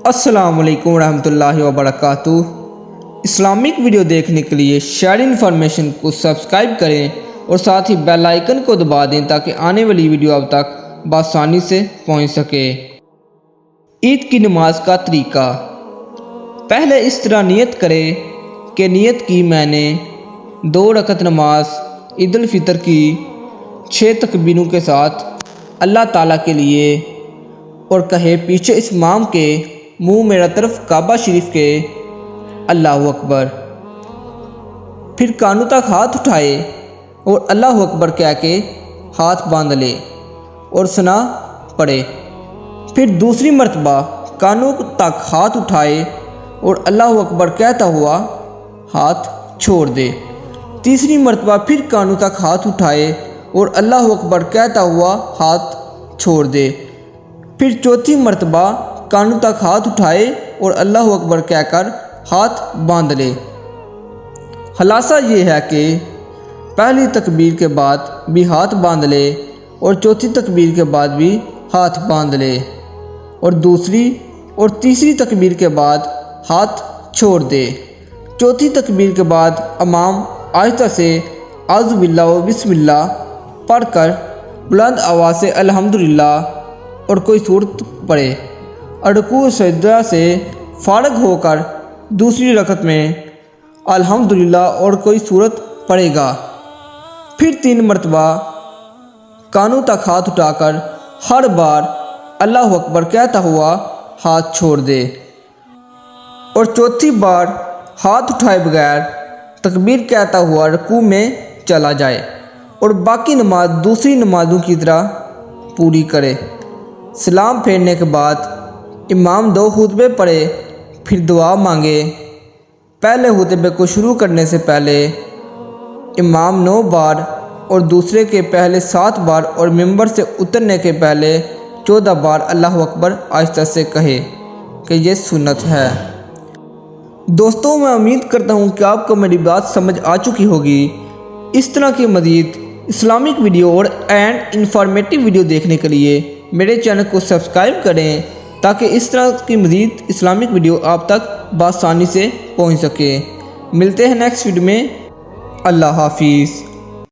السلام علیکم ورحمۃ اللہ وبرکاتہ۔ اسلامک ویڈیو دیکھنے کے لیے شیئر انفارمیشن کو سبسکرائب کریں اور ساتھ ہی بیل آئیکن کو دبا دیں تاکہ آنے والی ویڈیو اب تک بآسانی سے پہنچ سکے۔ عید کی نماز کا طریقہ۔ پہلے اس طرح نیت کرے کہ نیت کی میں نے 2 رکعت نماز عید الفطر کی 6 تکبیروں کے ساتھ اللہ تعالیٰ کے لیے، اور کہے پیچھے اس امام کے منہ میرا طرف کعبہ شریف کے اللہ اکبر۔ پھر کانوں تک ہاتھ اٹھائے اور اللہ اکبر کہہ کے ہاتھ باندھ لے اور ثنا پڑھے۔ پھر دوسری مرتبہ کانوں تک ہاتھ اٹھائے اور اللہ اکبر کہتا ہوا ہاتھ چھوڑ دے۔ تیسری مرتبہ پھر کانوں تک ہاتھ اٹھائے اور اللہ اکبر کہتا ہوا ہاتھ چھوڑ دے۔ پھر چوتھی مرتبہ کانوں تک ہاتھ اٹھائے اور اللہ اکبر کہہ کر ہاتھ باندھ لے۔ خلاصہ یہ ہے کہ پہلی تکبیر کے بعد بھی ہاتھ باندھ لے اور چوتھی تکبیر کے بعد بھی ہاتھ باندھ لے، اور دوسری اور تیسری تکبیر کے بعد ہاتھ چھوڑ دے۔ چوتھی تکبیر کے بعد امام آہستہ سے اعوذ باللہ و بسم اللہ پڑھ کر بلند آواز سے الحمدللہ اور کوئی سورت پڑھے، اور رکوع سجدہ سے فارغ ہو کر دوسری رکعت میں الحمدللہ اور کوئی سورت پڑھے گا۔ پھر 3 مرتبہ کانوں تک ہاتھ اٹھا کر ہر بار اللہ اکبر کہتا ہوا ہاتھ چھوڑ دے، اور چوتھی بار ہاتھ اٹھائے بغیر تکبیر کہتا ہوا رکوع میں چلا جائے، اور باقی نماز دوسری نمازوں کی طرح پوری کرے۔ سلام پھیرنے کے بعد امام 2 خطبے پڑھے، پھر دعا مانگے۔ پہلے خطبے کو شروع کرنے سے پہلے امام 9 بار اور دوسرے کے پہلے 7 بار اور ممبر سے اترنے کے پہلے 14 بار اللہ اکبر آہستہ سے کہے کہ یہ سنت ہے۔ دوستوں، میں امید کرتا ہوں کہ آپ کو میری بات سمجھ آ چکی ہوگی۔ اس طرح کی مزید اسلامک ویڈیو اور انفارمیٹیو ویڈیو دیکھنے کے لیے میرے چینل کو سبسکرائب کریں تاکہ اس طرح کی مزید اسلامک ویڈیو آپ تک بآسانی سے پہنچ سکے۔ ملتے ہیں نیکسٹ ویڈیو میں۔ اللہ حافظ۔